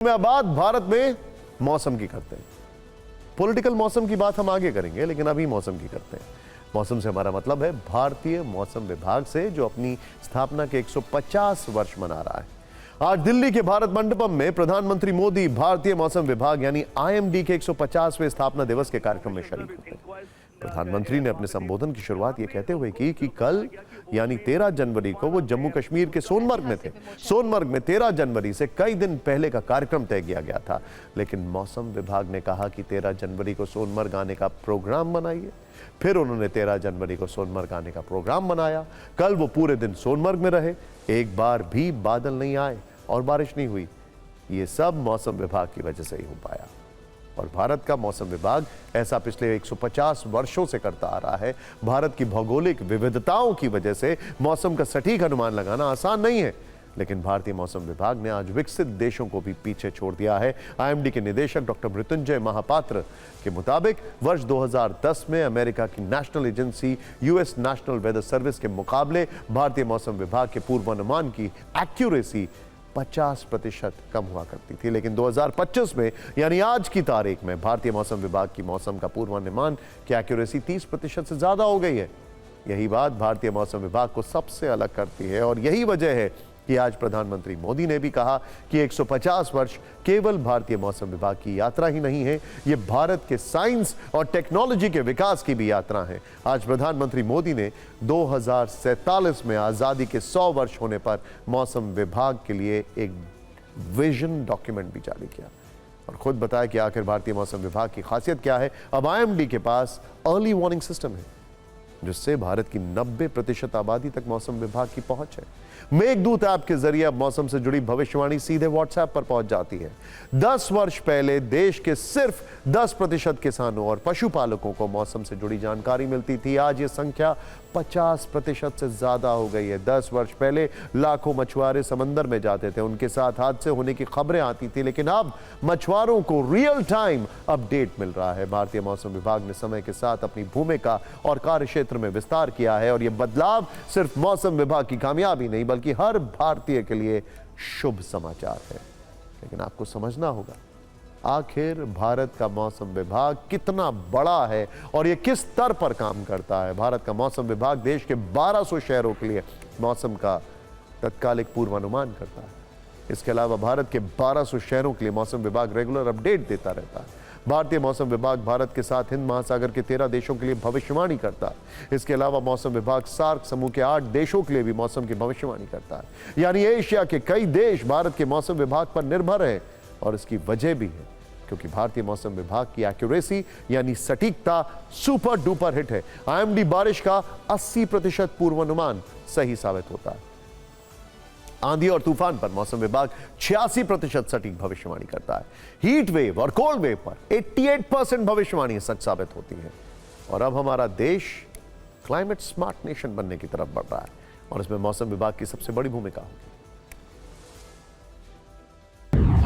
में बात भारत में मौसम की करते हैं। पॉलिटिकल मौसम की बात हम आगे करेंगे, लेकिन अभी मौसम की करते हैं। मौसम से हमारा मतलब है भारतीय मौसम विभाग से, जो अपनी स्थापना के 150 वर्ष मना रहा है। आज दिल्ली के भारत मंडपम में प्रधानमंत्री मोदी भारतीय मौसम विभाग यानी आईएमडी के 150वें स्थापना दिवस के कार्यक्रम में शरीक हुए। प्रधानमंत्री ने अपने संबोधन की शुरुआत ये कहते हुए की कि कल यानी 13 जनवरी को वो जम्मू कश्मीर के सोनमर्ग में थे। सोनमर्ग में 13 जनवरी से कई दिन पहले का कार्यक्रम तय किया गया था, लेकिन मौसम विभाग ने कहा कि 13 जनवरी को सोनमर्ग आने का प्रोग्राम बनाइए। फिर उन्होंने 13 जनवरी को सोनमर्ग आने का प्रोग्राम बनाया। कल वो पूरे दिन सोनमर्ग में रहे, एक बार भी बादल नहीं आए और बारिश नहीं हुई। ये सब मौसम विभाग की वजह से ही हो पाया। और भारत का मौसम विभाग ऐसा पिछले 150 वर्षों से करता आ रहा है। भारत की भौगोलिक विविधताओं की वजह से मौसम का सटीक अनुमान लगाना आसान नहीं है, लेकिन भारतीय मौसम विभाग ने आज विकसित देशों को भी पीछे छोड़ दिया है। आईएमडी के निदेशक डॉक्टर मृत्युंजय महापात्र के मुताबिक वर्ष 2010 में अमेरिका की national agency US national weather service के मुकाबले भारतीय मौसम विभाग के पूर्वानुमान की एक्यूरेसी 50% कम हुआ करती थी, लेकिन 2025 में यानी आज की तारीख में भारतीय मौसम विभाग की मौसम का पूर्वानुमान की एक्यूरेसी 30% से ज्यादा हो गई है। यही बात भारतीय मौसम विभाग को सबसे अलग करती है और यही वजह है कि आज प्रधानमंत्री मोदी ने भी कहा कि 150 वर्ष केवल भारतीय मौसम विभाग की यात्रा ही नहीं है, ये भारत के साइंस और टेक्नोलॉजी के विकास की भी यात्रा है। आज प्रधानमंत्री मोदी ने 2047 में आजादी के 100 वर्ष होने पर मौसम विभाग के लिए एक विजन डॉक्यूमेंट भी जारी किया और खुद बताया कि आखिर भारतीय मौसम विभाग की खासियत क्या है। अब आईएमडी के पास अर्ली वार्निंग सिस्टम है, जिससे भारत की 90% आबादी तक मौसम विभाग की पहुंच है। मेघदूत ऐप के जरिए अब मौसम से जुड़ी भविष्यवाणी सीधे व्हाट्सएप पर पहुंच जाती है। 10 वर्ष पहले देश के सिर्फ 10% किसानों और पशुपालकों को मौसम से जुड़ी जानकारी मिलती थी। आज ये संख्या 50% से ज्यादा हो गई है। 10 वर्ष पहले लाखों मछुआरे समंदर में जाते थे, उनके साथ हादसे होने की खबरें आती थी, लेकिन अब मछुआरों को रियल टाइम अपडेट मिल रहा है। भारतीय मौसम विभाग ने समय के साथ अपनी भूमिका और कार्य क्षेत्र में विस्तार किया है और यह बदलाव सिर्फ मौसम विभाग की कामयाबी नहीं बल्कि हर भारतीय के लिए शुभ समाचार है। लेकिन आपको समझना होगा आखिर भारत का मौसम विभाग कितना बड़ा है और यह किस स्तर पर काम करता है। भारत का मौसम विभाग देश के 1200 शहरों के लिए मौसम का तत्कालिक पूर्वानुमान करता है। इसके अलावा भारत के 1200 शहरों के लिए मौसम विभाग रेगुलर अपडेट देता रहता है। भारतीय मौसम विभाग भारत के साथ हिंद महासागर के 13 देशों के लिए भविष्यवाणी करता है। इसके अलावा मौसम विभाग सार्क समूह के 8 देशों के लिए भी मौसम की भविष्यवाणी करता है। यानी एशिया के कई देश भारत के मौसम विभाग पर निर्भर हैं और इसकी वजह भी है क्योंकि भारतीय मौसम विभाग की एक्यूरेसी यानी सटीकता सुपर डुपर हिट है। आईएमडी बारिश का 80% पूर्वानुमान सही साबित होता है। आंधी और तूफान पर मौसम विभाग 86% सटीक भविष्यवाणी करता है। हीट वेव और कोल्ड वेव पर 88% भविष्यवाणी सच साबित होती है। और अब हमारा देश क्लाइमेट स्मार्ट नेशन बनने की तरफ बढ़ रहा है और इसमें मौसम विभाग की सबसे बड़ी भूमिका होगी।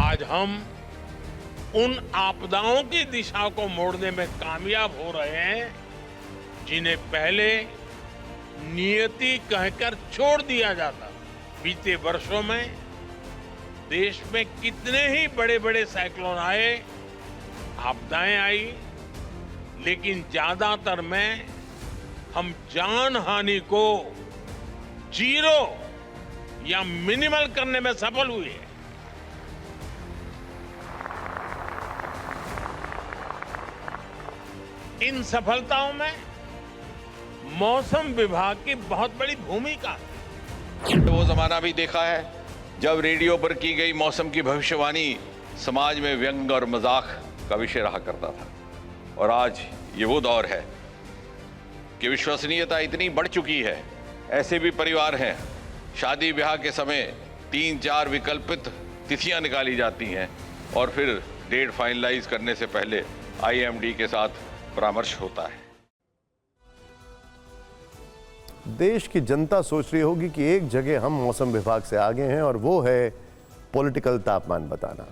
आज हम उन आपदाओं की दिशा को मोड़ने में कामयाब हो रहे हैं जिन्हें पहले नियति कहकर छोड़ दिया जाता। बीते वर्षों में देश में कितने ही बड़े बड़े साइक्लोन आए, आपदाएं आई, लेकिन ज्यादातर में हम जान हानि को जीरो या मिनिमल करने में सफल हुए हैं। इन सफलताओं में मौसम विभाग की बहुत बड़ी भूमिका है। वो जमाना भी देखा है जब रेडियो पर की गई मौसम की भविष्यवाणी समाज में व्यंग और मजाक का विषय रहा करता था, और आज ये वो दौर है कि विश्वसनीयता इतनी बढ़ चुकी है। ऐसे भी परिवार हैं शादी ब्याह के समय 3-4 विकल्पित तिथियां निकाली जाती हैं और फिर डेट फाइनलाइज करने से पहले आईएमडी के साथ परामर्श होता है। देश की जनता सोच रही होगी कि एक जगह हम मौसम विभाग से आगे हैं और वो है पॉलिटिकल तापमान बताना,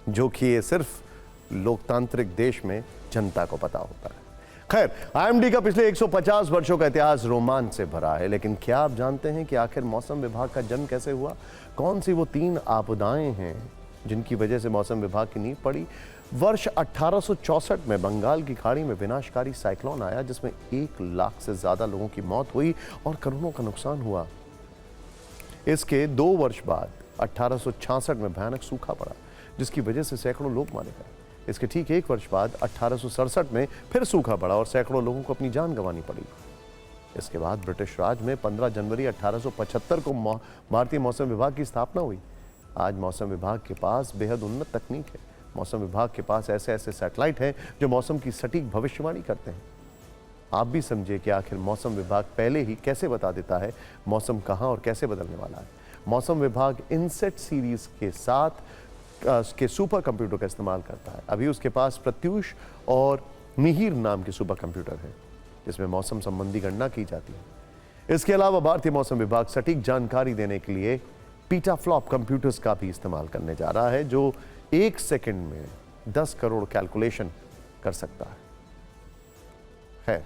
जो कि ये सिर्फ लोकतांत्रिक देश में जनता को पता होता है। खैर, आईएमडी का पिछले 150 वर्षों का इतिहास रोमांच से भरा है, लेकिन क्या आप जानते हैं कि आखिर मौसम विभाग का जन्म कैसे हुआ? कौन सी वो 3 आपदाएं हैं जिनकी वजह से मौसम विभाग की नींव पड़ी। वर्ष 1864 में बंगाल की खाड़ी में विनाशकारी साइक्लोन आया, जिसमें 1 लाख से ज्यादा लोगों की मौत हुई और करोड़ों का नुकसान हुआ। इसके 2 वर्ष बाद 1866 में भयानक सूखा पड़ा, जिसकी वजह से सैकड़ों लोग मारे गए। इसके ठीक 1 वर्ष बाद 1867 में फिर सूखा पड़ा और सैकड़ों लोगों को अपनी जान गंवानी पड़ी। इसके बाद ब्रिटिश राज में 15 जनवरी 1875 को भारतीय मौसम विभाग की स्थापना हुई। आज मौसम विभाग के पास बेहद उन्नत तकनीक है। मौसम विभाग के पास ऐसे ऐसे सैटेलाइट हैं जो मौसम की सटीक भविष्यवाणी करते हैं। आप भी समझे कि आखिर मौसम विभाग पहले ही कैसे बता देता है मौसम कहां और कैसे बदलने वाला है। मौसम विभाग इनसेट सीरीज के साथ के सुपर कंप्यूटर का इस्तेमाल करता है। अभी उसके पास प्रत्यूष और मिहिर नाम के सुपर कंप्यूटर है, जिसमें मौसम संबंधी गणना की जाती है। इसके अलावा भारतीय मौसम विभाग सटीक जानकारी देने के लिए पीटाफ्लॉप कंप्यूटर्स का भी इस्तेमाल करने जा रहा है, जो 1 सेकंड में 10 करोड़ कैलकुलेशन कर सकता है।